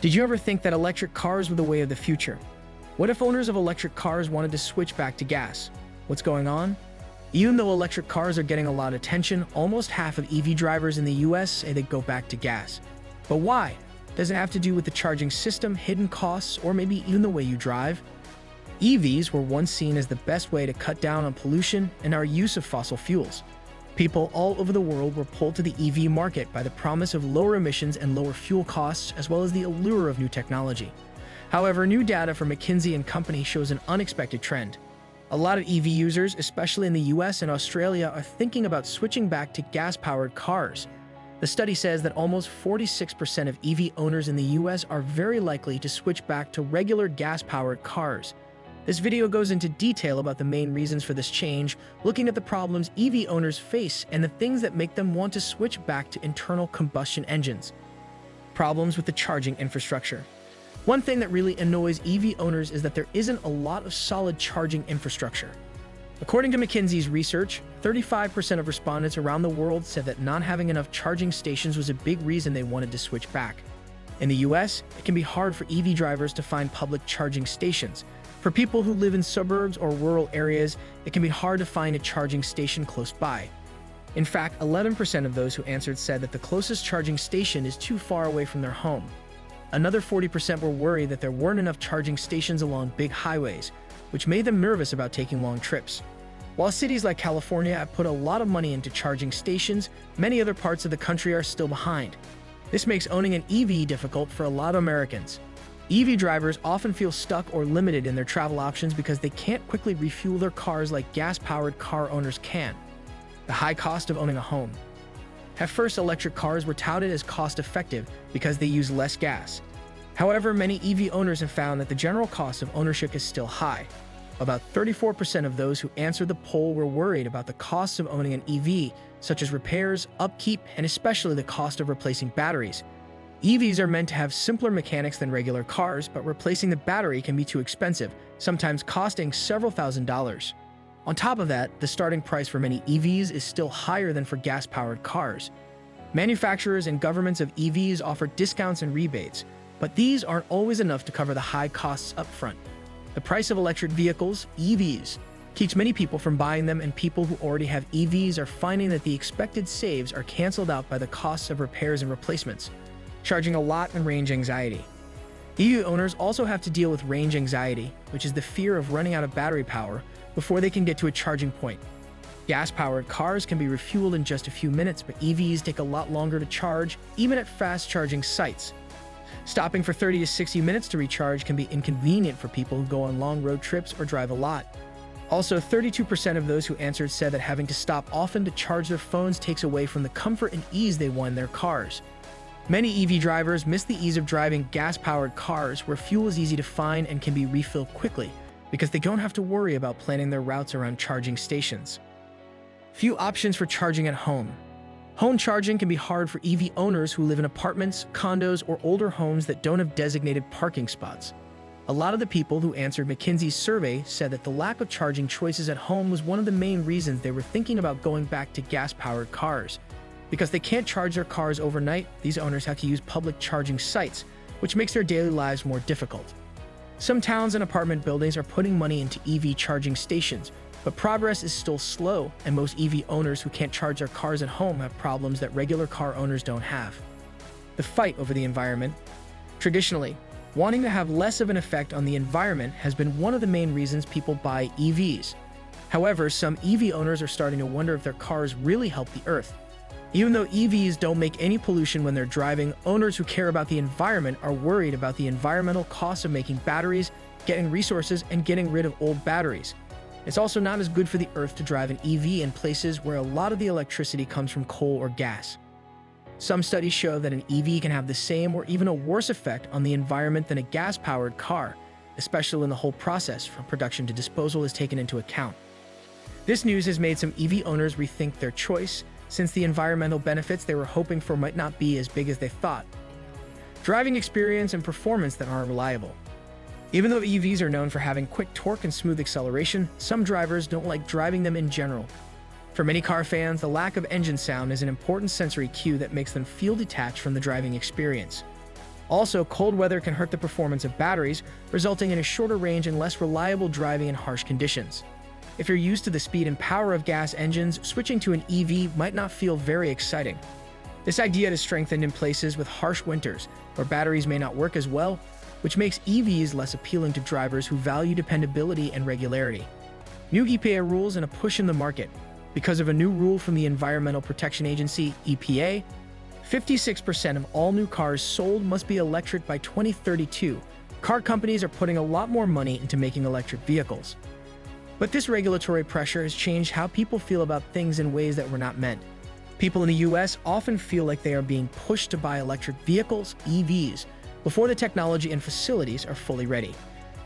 Did you ever think that electric cars were the way of the future? What if owners of electric cars wanted to switch back to gas? What's going on? Even though electric cars are getting a lot of attention, almost half of EV drivers in the US say they go back to gas. But why? Does it have to do with the charging system, hidden costs, or maybe even the way you drive? EVs were once seen as the best way to cut down on pollution and our use of fossil fuels. People all over the world were pulled to the EV market by the promise of lower emissions and lower fuel costs, as well as the allure of new technology. However, new data from McKinsey and Company shows an unexpected trend. A lot of EV users, especially in the US and Australia, are thinking about switching back to gas-powered cars. The study says that almost 46% of EV owners in the US are very likely to switch back to regular gas-powered cars. This video goes into detail about the main reasons for this change, looking at the problems EV owners face and the things that make them want to switch back to internal combustion engines. Problems with the charging infrastructure. One thing that really annoys EV owners is that there isn't a lot of solid charging infrastructure. According to McKinsey's research, 35% of respondents around the world said that not having enough charging stations was a big reason they wanted to switch back. In the US, it can be hard for EV drivers to find public charging stations. For people who live in suburbs or rural areas, it can be hard to find a charging station close by. In fact, 11% of those who answered said that the closest charging station is too far away from their home. Another 40% were worried that there weren't enough charging stations along big highways, which made them nervous about taking long trips. While cities like California have put a lot of money into charging stations, many other parts of the country are still behind. This makes owning an EV difficult for a lot of Americans. EV drivers often feel stuck or limited in their travel options because they can't quickly refuel their cars like gas-powered car owners can. The high cost of owning a home. At first, electric cars were touted as cost-effective because they use less gas. However, many EV owners have found that the general cost of ownership is still high. About 34% of those who answered the poll were worried about the costs of owning an EV, such as repairs, upkeep, and especially the cost of replacing batteries. EVs are meant to have simpler mechanics than regular cars, but replacing the battery can be too expensive, sometimes costing several $1,000s. On top of that, the starting price for many EVs is still higher than for gas-powered cars. Manufacturers and governments of EVs offer discounts and rebates, but these aren't always enough to cover the high costs up front. The price of electric vehicles, EVs, keeps many people from buying them, and people who already have EVs are finding that the expected saves are canceled out by the costs of repairs and replacements. Charging a lot and range anxiety. EV owners also have to deal with range anxiety, which is the fear of running out of battery power before they can get to a charging point. Gas-powered cars can be refueled in just a few minutes, but EVs take a lot longer to charge, even at fast charging sites. Stopping for 30 to 60 minutes to recharge can be inconvenient for people who go on long road trips or drive a lot. Also, 32% of those who answered said that having to stop often to charge their phones takes away from the comfort and ease they want in their cars. Many EV drivers miss the ease of driving gas-powered cars where fuel is easy to find and can be refilled quickly because they don't have to worry about planning their routes around charging stations. Few options for charging at home. Home charging can be hard for EV owners who live in apartments, condos, or older homes that don't have designated parking spots. A lot of the people who answered McKinsey's survey said that the lack of charging choices at home was one of the main reasons they were thinking about going back to gas-powered cars. Because they can't charge their cars overnight, these owners have to use public charging sites, which makes their daily lives more difficult. Some towns and apartment buildings are putting money into EV charging stations, but progress is still slow, and most EV owners who can't charge their cars at home have problems that regular car owners don't have. The fight over the environment. Traditionally, wanting to have less of an effect on the environment has been one of the main reasons people buy EVs. However, some EV owners are starting to wonder if their cars really help the Earth. Even though EVs don't make any pollution when they're driving, owners who care about the environment are worried about the environmental costs of making batteries, getting resources, and getting rid of old batteries. It's also not as good for the Earth to drive an EV in places where a lot of the electricity comes from coal or gas. Some studies show that an EV can have the same or even a worse effect on the environment than a gas-powered car, especially when the whole process from production to disposal is taken into account. This news has made some EV owners rethink their choice, since the environmental benefits they were hoping for might not be as big as they thought. Driving experience and performance that aren't reliable. Even though EVs are known for having quick torque and smooth acceleration, some drivers don't like driving them in general. For many car fans, the lack of engine sound is an important sensory cue that makes them feel detached from the driving experience. Also, cold weather can hurt the performance of batteries, resulting in a shorter range and less reliable driving in harsh conditions. If you're used to the speed and power of gas engines, switching to an EV might not feel very exciting. This idea is strengthened in places with harsh winters, where batteries may not work as well, which makes EVs less appealing to drivers who value dependability and regularity. New EPA rules and a push in the market. Because of a new rule from the Environmental Protection Agency, EPA, 56% of all new cars sold must be electric by 2032. Car companies are putting a lot more money into making electric vehicles. But this regulatory pressure has changed how people feel about things in ways that were not meant. People in the US often feel like they are being pushed to buy electric vehicles, EVs, before the technology and facilities are fully ready.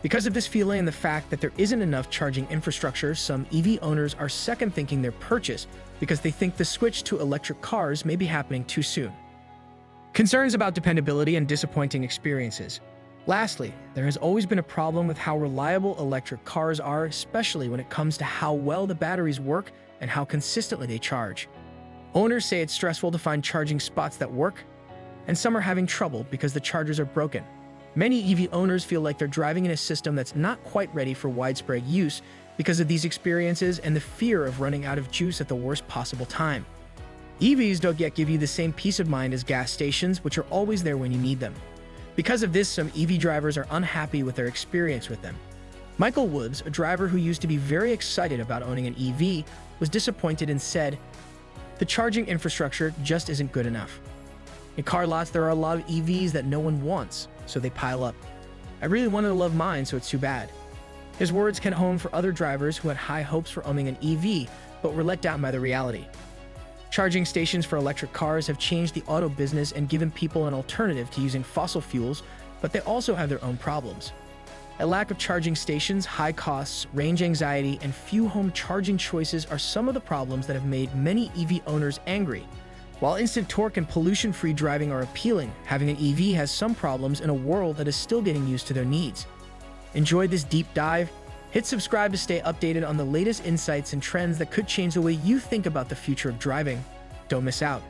Because of this feeling and the fact that there isn't enough charging infrastructure, some EV owners are second-thinking their purchase because they think the switch to electric cars may be happening too soon. Concerns about dependability and disappointing experiences. Lastly, there has always been a problem with how reliable electric cars are, especially when it comes to how well the batteries work and how consistently they charge. Owners say it's stressful to find charging spots that work, and some are having trouble because the chargers are broken. Many EV owners feel like they're driving in a system that's not quite ready for widespread use because of these experiences and the fear of running out of juice at the worst possible time. EVs don't yet give you the same peace of mind as gas stations, which are always there when you need them. Because of this, some EV drivers are unhappy with their experience with them. Michael Woods, a driver who used to be very excited about owning an EV, was disappointed and said, "The charging infrastructure just isn't good enough. In car lots, there are a lot of EVs that no one wants, so they pile up. I really wanted to love mine, so it's too bad." His words hit home for other drivers who had high hopes for owning an EV, but were let down by the reality. Charging stations for electric cars have changed the auto business and given people an alternative to using fossil fuels, but they also have their own problems. A lack of charging stations, high costs, range anxiety, and few home charging choices are some of the problems that have made many EV owners angry. While instant torque and pollution-free driving are appealing, having an EV has some problems in a world that is still getting used to their needs. Enjoyed this deep dive? Hit subscribe to stay updated on the latest insights and trends that could change the way you think about the future of driving. Don't miss out.